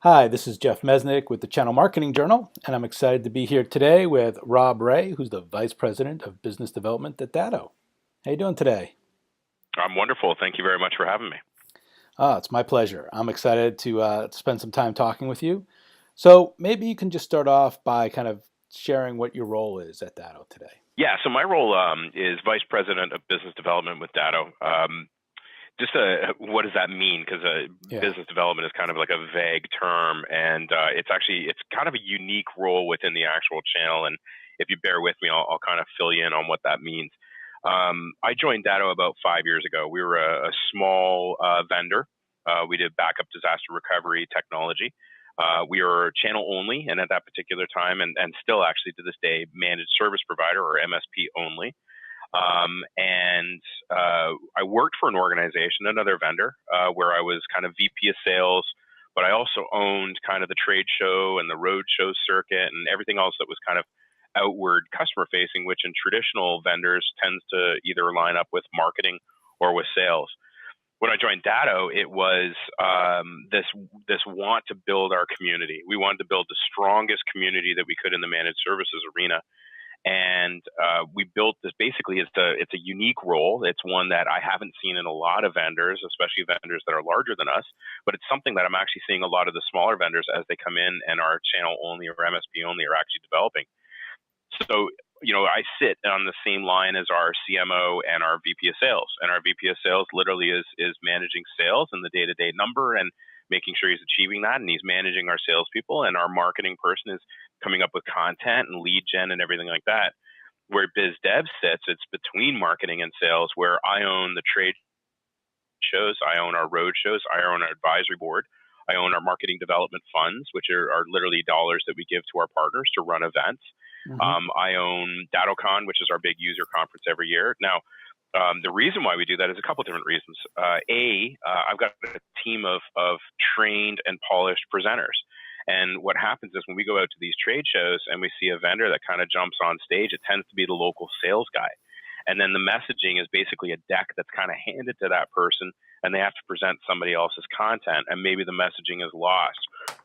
Hi, this is Jeff Mesnick with the Channel Marketing Journal, and I'm excited to be here today with Rob Rae, who's the Vice President of Business Development at Datto. How you doing today? I'm wonderful. Thank you very much for having me. It's my pleasure. I'm excited to spend some time talking with you. So maybe you can just start off by kind of sharing what your role is at Datto today. Yeah, so my role is Vice President of Business Development with Datto. What does that mean? Because Yeah. business development is kind of like a vague term, and it's kind of a unique role within the actual channel. And if you bear with me, I'll kind of fill you in on what that means. I joined Datto about 5 years ago. We were a small vendor. We did backup disaster recovery technology. We were channel only, and at that particular time, and still actually to this day, managed service provider or MSP only. I worked for an organization, another vendor, where I was kind of VP of sales, but I also owned kind of the trade show and the road show circuit and everything else that was kind of outward customer facing, which in traditional vendors tends to either line up with marketing or with sales. When I joined Datto, it was this want to build our community. We wanted to build the strongest community that we could in the managed services arena, and we built this. Basically, it's a unique role. It's one that I haven't seen in a lot of vendors, especially vendors that are larger than us. But it's something that I'm actually seeing a lot of the smaller vendors as they come in and are channel only or MSP only are actually developing. So, I sit on the same line as our CMO and our VP of sales. And our VP of sales literally is managing sales and the day-to-day number and making sure he's achieving that. And he's managing our salespeople. And our marketing person is coming up with content and lead gen and everything like that. Where biz dev sits, it's between marketing and sales, where I own the trade shows, I own our road shows, I own our advisory board, I own our marketing development funds, which are literally dollars that we give to our partners to run events. Hmm. I own DattoCon, which is our big user conference every year. Now, the reason why we do that is a couple of different reasons. I've got a team of trained and polished presenters. And what happens is when we go out to these trade shows and we see a vendor that kind of jumps on stage, it tends to be the local sales guy. And then the messaging is basically a deck that's kind of handed to that person, and they have to present somebody else's content, and maybe the messaging is lost.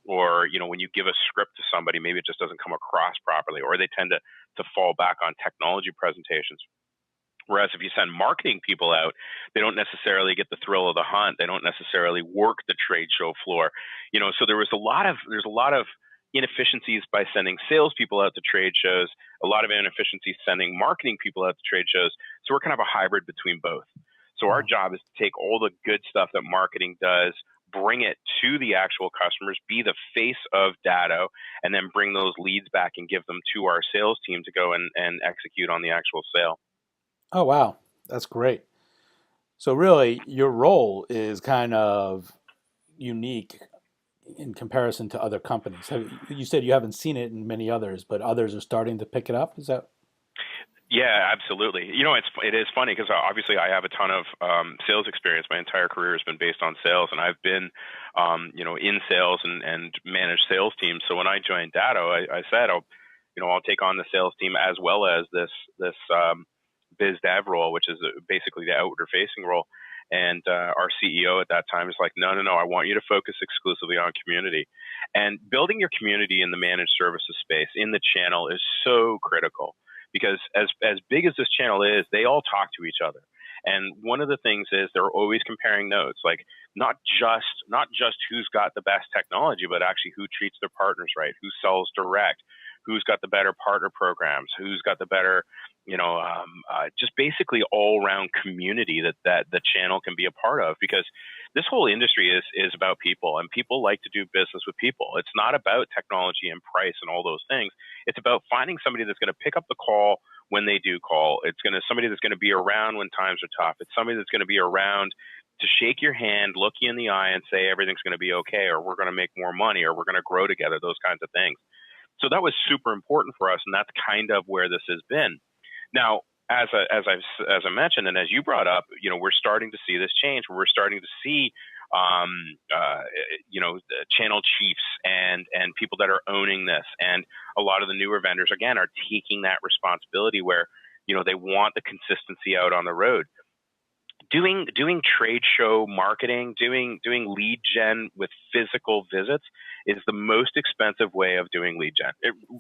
Or, when you give a script to somebody, maybe it just doesn't come across properly, or they tend to fall back on technology presentations. Whereas if you send marketing people out, they don't necessarily get the thrill of the hunt. They don't necessarily work the trade show floor. So there's a lot of inefficiencies by sending salespeople out to trade shows, a lot of inefficiencies sending marketing people out to trade shows. So we're kind of a hybrid between both. So our Wow. job is to take all the good stuff that marketing does, bring it to the actual customers, be the face of Datto, and then bring those leads back and give them to our sales team to go and execute on the actual sale. Oh, wow. That's great. So really, your role is kind of unique in comparison to other companies. You said you haven't seen it in many others, but others are starting to pick it up. Is that? Yeah, absolutely. It is funny because obviously I have a ton of sales experience. My entire career has been based on sales, and I've been, in sales and managed sales teams. So when I joined Datto, I said, I'll take on the sales team as well as this biz dev role, which is basically the outward facing role. And our CEO at that time is like, no, no, no, I want you to focus exclusively on community. And building your community in the managed services space, in the channel, is so critical because as big as this channel is, they all talk to each other. And one of the things is they're always comparing notes, like not just who's got the best technology, but actually who treats their partners right, who sells direct, who's got the better partner programs, who's got the better, just basically all around community that the channel can be a part of. Because this whole industry is about people, and people like to do business with people. It's not about technology and price and all those things. It's about finding somebody that's going to pick up the call when they do call. It's somebody that's going to be around when times are tough. It's somebody that's going to be around to shake your hand, look you in the eye, and say everything's going to be okay, or we're going to make more money, or we're going to grow together. Those kinds of things. So that was super important for us, and that's kind of where this has been. Now, as I mentioned, and as you brought up, we're starting to see this change. We're starting to see, the channel chiefs and people that are owning this, and a lot of the newer vendors again are taking that responsibility where they want the consistency out on the road. doing trade show marketing, doing lead gen with physical visits is the most expensive way of doing lead gen.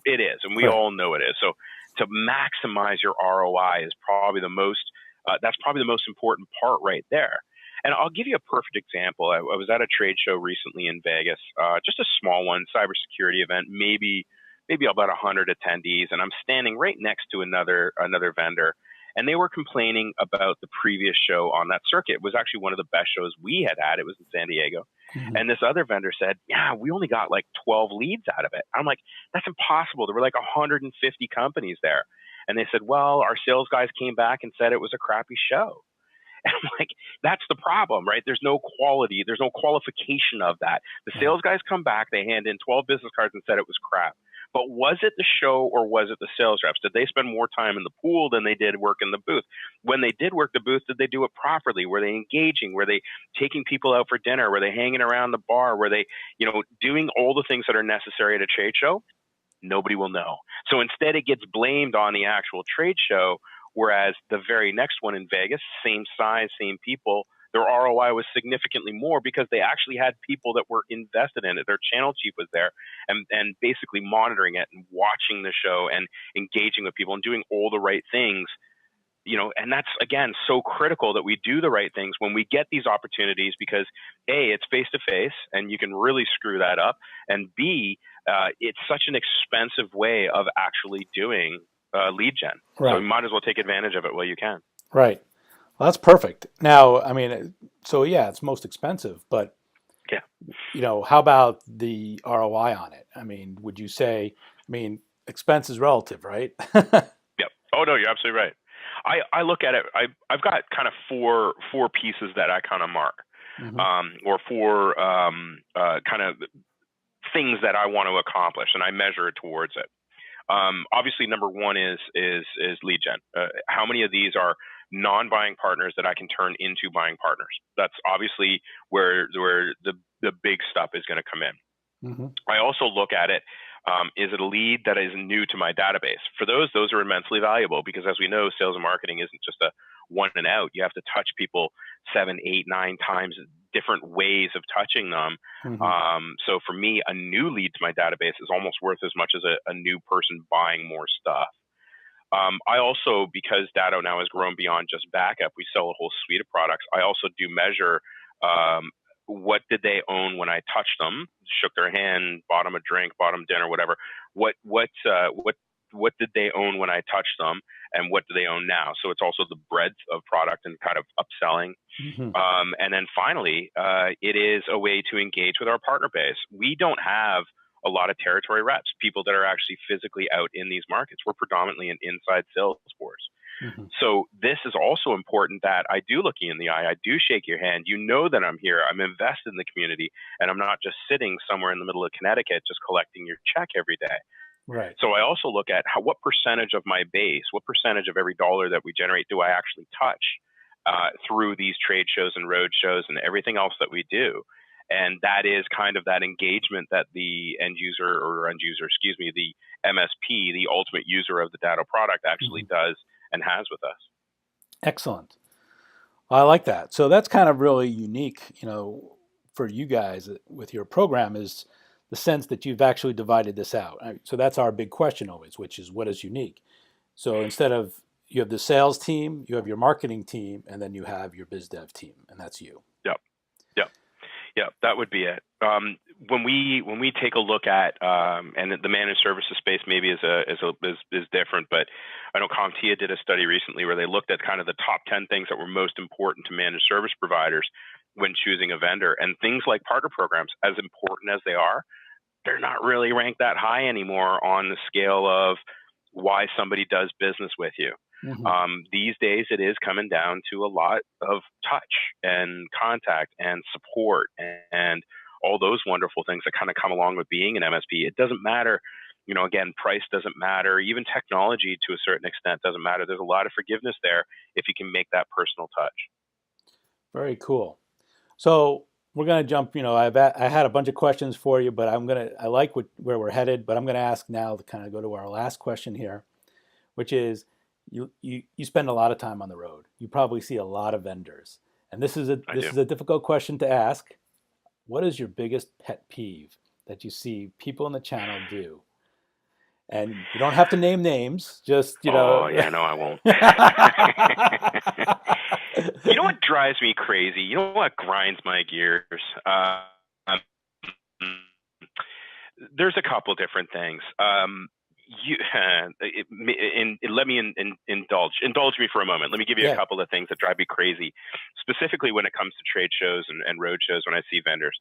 It is, and we Right. all know it is. So to maximize your ROI is probably the most that's probably the most important part right there. And I'll give you a perfect example. I was at a trade show recently in Vegas, just a small one, cybersecurity event, maybe about 100 attendees, and I'm standing right next to another vendor, and they were complaining about the previous show on that circuit. It was actually one of the best shows we had had. It was in San Diego. Hmm. And this other vendor said, yeah, we only got like 12 leads out of it. I'm like, that's impossible. There were like 150 companies there. And they said, well, our sales guys came back and said it was a crappy show. And I'm like, that's the problem, right? There's no quality. There's no qualification of that. The Right. sales guys come back, they hand in 12 business cards and said it was crap. But was it the show or was it the sales reps? Did they spend more time in the pool than they did work in the booth? When they did work the booth, did they do it properly? Were they engaging? Were they taking people out for dinner? Were they hanging around the bar? Were they, doing all the things that are necessary at a trade show? Nobody will know. So instead, it gets blamed on the actual trade show, whereas the very next one in Vegas, same size, same people, their ROI was significantly more because they actually had people that were invested in it. Their channel chief was there and basically monitoring it and watching the show and engaging with people and doing all the right things. And that's again so critical that we do the right things when we get these opportunities because A, it's face to face and you can really screw that up, and B, it's such an expensive way of actually doing lead gen. So you Right. might as well take advantage of it while you can. Right. Well, that's perfect. Now, I mean, so yeah, it's most expensive, but Yeah. how about the ROI on it? I mean, would you say, I mean, expense is relative, right? Yep. Oh no, you're absolutely right. I look at it. I've got kind of four pieces that I kind of mark, Hmm. or four kind of things that I want to accomplish, and I measure it towards it. Obviously, number one is lead gen. How many of these are non-buying partners that I can turn into buying partners? That's obviously where the big stuff is going to come in. Hmm. I also look at it. Is it a lead that is new to my database? For those are immensely valuable because, as we know, sales and marketing isn't just a one and out. You have to touch people 7, 8, 9 times, different ways of touching them. Hmm. So for me, a new lead to my database is almost worth as much as a new person buying more stuff. I also, because Datto now has grown beyond just backup, we sell a whole suite of products. I also do measure what did they own when I touched them, shook their hand, bought them a drink, bought them dinner, whatever. What did they own when I touched them, and what do they own now? So it's also the breadth of product and kind of upselling. Hmm. And then finally, it is a way to engage with our partner base. We don't have a lot of territory reps, people that are actually physically out in these markets. We're predominantly an inside sales force. Hmm. So this is also important that I do look you in the eye. I do shake your hand. You know that I'm here. I'm invested in the community, and I'm not just sitting somewhere in the middle of Connecticut just collecting your check every day. Right. So I also look at what percentage of my base, what percentage of every dollar that we generate do I actually touch through these trade shows and road shows and everything else that we do. And that is kind of that engagement that the excuse me, the MSP, the ultimate user of the Datto product actually Hmm. does and has with us. Excellent. I like that. So that's kind of really unique, for you guys with your program is the sense that you've actually divided this out. So that's our big question always, which is what is unique. So instead of you have the sales team, you have your marketing team, and then you have your biz dev team, and that's you. Yep. Yep. Yeah, that would be it. When we take a look at and the managed services space maybe is different, but I know CompTIA did a study recently where they looked at kind of the top 10 things that were most important to managed service providers when choosing a vendor, and things like partner programs, as important as they are, they're not really ranked that high anymore on the scale of why somebody does business with you. Hmm. These days, it is coming down to a lot of touch and contact and support and all those wonderful things that kind of come along with being an MSP. It doesn't matter, again, price doesn't matter. Even technology to a certain extent doesn't matter. There's a lot of forgiveness there if you can make that personal touch. Very cool. So we're going to jump. I had a bunch of questions for you, but I like where we're headed, but I'm going to ask now to kind of go to our last question here, which is you spend a lot of time on the road. You probably see a lot of vendors. And this is a I this do. is a difficult question to ask. What is your biggest pet peeve that you see people in the channel do? And you don't have to name names, just, Oh yeah, no, I won't. You know what drives me crazy? You know what grinds my gears? Um, there's a couple different things. You let me indulge me for a moment. Let me give you a Yeah, couple of things that drive me crazy, specifically when it comes to trade shows and road shows. When I see vendors,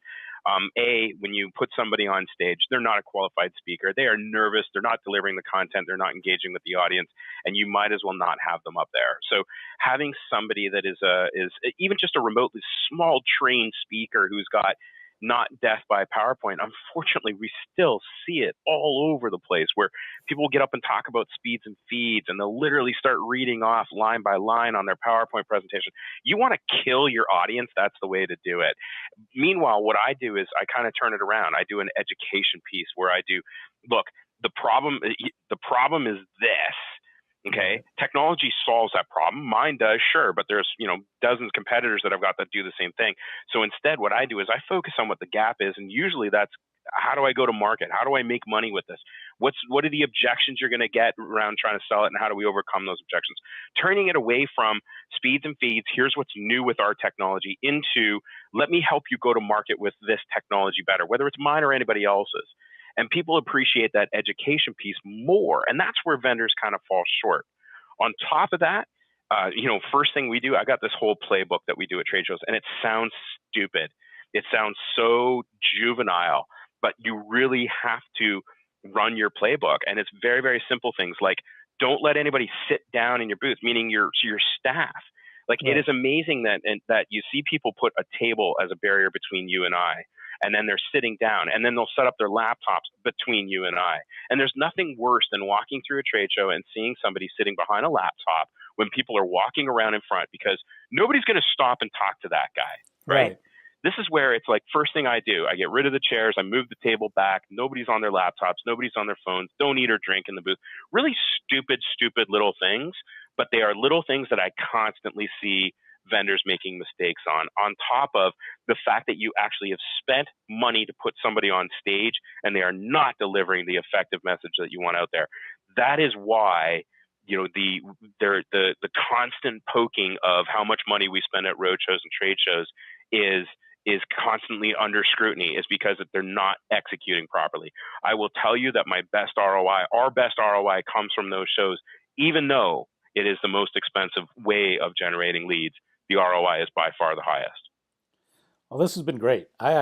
when you put somebody on stage, they're not a qualified speaker. They are nervous. They're not delivering the content. They're not engaging with the audience, and you might as well not have them up there. So having somebody that is even just a remotely small trained speaker who's got not death by PowerPoint. Unfortunately, we still see it all over the place where people will get up and talk about speeds and feeds and they'll literally start reading off line by line on their PowerPoint presentation. You want to kill your audience, that's the way to do it. Meanwhile, what I do is I kind of turn it around. I do an education piece where I do, look, the problem is this. Okay, right, technology solves that problem. Mine does, sure, but there's dozens of competitors that I've got that do the same thing. So instead, what I do is I focus on what the gap is, and usually that's how do I go to market? How do I make money with this? What are the objections you're going to get around trying to sell it, and how do we overcome those objections? Turning it away from speeds and feeds, here's what's new with our technology, into let me help you go to market with this technology better, whether it's mine or anybody else's. And people appreciate that education piece more, and that's where vendors kind of fall short. On top of that, first thing we do, I got this whole playbook that we do at trade shows, and it sounds stupid. It sounds so juvenile, but you really have to run your playbook. And it's very, very simple things like don't let anybody sit down in your booth, meaning your staff. Like it is right, amazing that you see people put a table as a barrier between you and I, and then they're sitting down, and then they'll set up their laptops between you and I. And there's nothing worse than walking through a trade show and seeing somebody sitting behind a laptop when people are walking around in front, because nobody's going to stop and talk to that guy, right? right. This is where it's like first thing I do, I get rid of the chairs, I move the table back, nobody's on their laptops, nobody's on their phones, don't eat or drink in the booth. Really stupid little things, but they are little things that I constantly see vendors making mistakes on top of the fact that you actually have spent money to put somebody on stage and they are not delivering the effective message that you want out there. That is why the constant poking of how much money we spend at road shows and trade shows is constantly under scrutiny, is because they're not executing properly. I will tell you that our best ROI comes from those shows, even though it is the most expensive way of generating leads. The ROI is by far the highest. Well, this has been great. I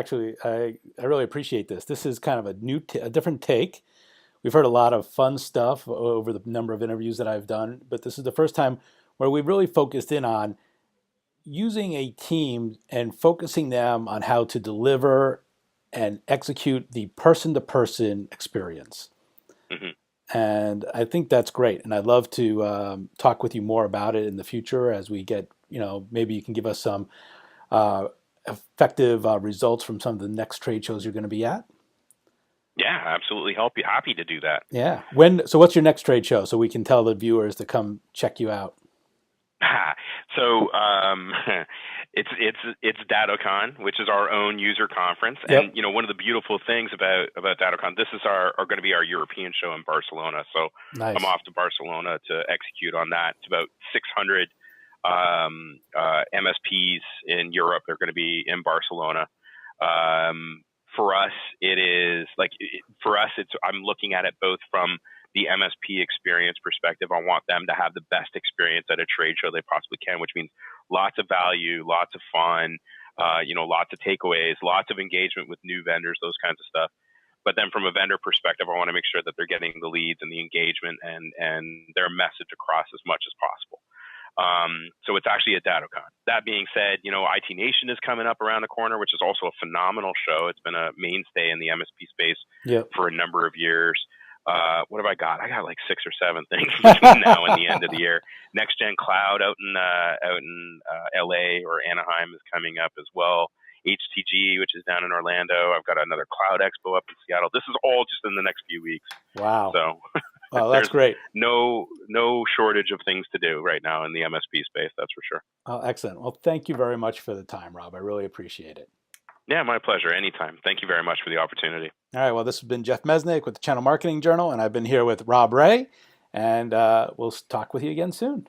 really appreciate this. This is kind of a different take. We've heard a lot of fun stuff over the number of interviews that I've done, but this is the first time where we really focused in on using a team and focusing them on how to deliver and execute the person-to-person experience. Mm-hmm. And I think that's great. And I'd love to talk with you more about it in the future as we get, maybe you can give us some uh, effective results from some of the next trade shows you're going to be at. Yeah, absolutely. Happy to do that. Yeah. So what's your next trade show so we can tell the viewers to come check you out? So it's DattoCon, which is our own user conference, and Yep. one of the beautiful things about DattoCon, this is our going to be our European show in Barcelona. So I'm Nice. off to Barcelona to execute on that. It's about 600 MSPs in Europe. They're going to be in Barcelona. For us, it is like for us, it's I'm looking at it both from the MSP experience perspective. I want them to have the best experience at a trade show they possibly can, which means lots of value, lots of fun, lots of takeaways, lots of engagement with new vendors, those kinds of stuff. But then from a vendor perspective, I want to make sure that they're getting the leads and the engagement and their message across as much as possible. So it's actually a DattoCon. That being said, IT Nation is coming up around the corner, which is also a phenomenal show. It's been a mainstay in the MSP space Yep. for a number of years. What have I got? I got like 6 or 7 things between now and the end of the year. Next Gen Cloud out in LA or Anaheim is coming up as well. HTG, which is down in Orlando. I've got another Cloud Expo up in Seattle. This is all just in the next few weeks. Wow. So Oh, that's There's great. no shortage of things to do right now in the MSP space. That's for sure. Oh, excellent. Well, thank you very much for the time, Rob. I really appreciate it. Yeah, my pleasure. Anytime. Thank you very much for the opportunity. All right. Well, this has been Jeff Mesnick with the Channel Marketing Journal, and I've been here with Rob Rae, and we'll talk with you again soon.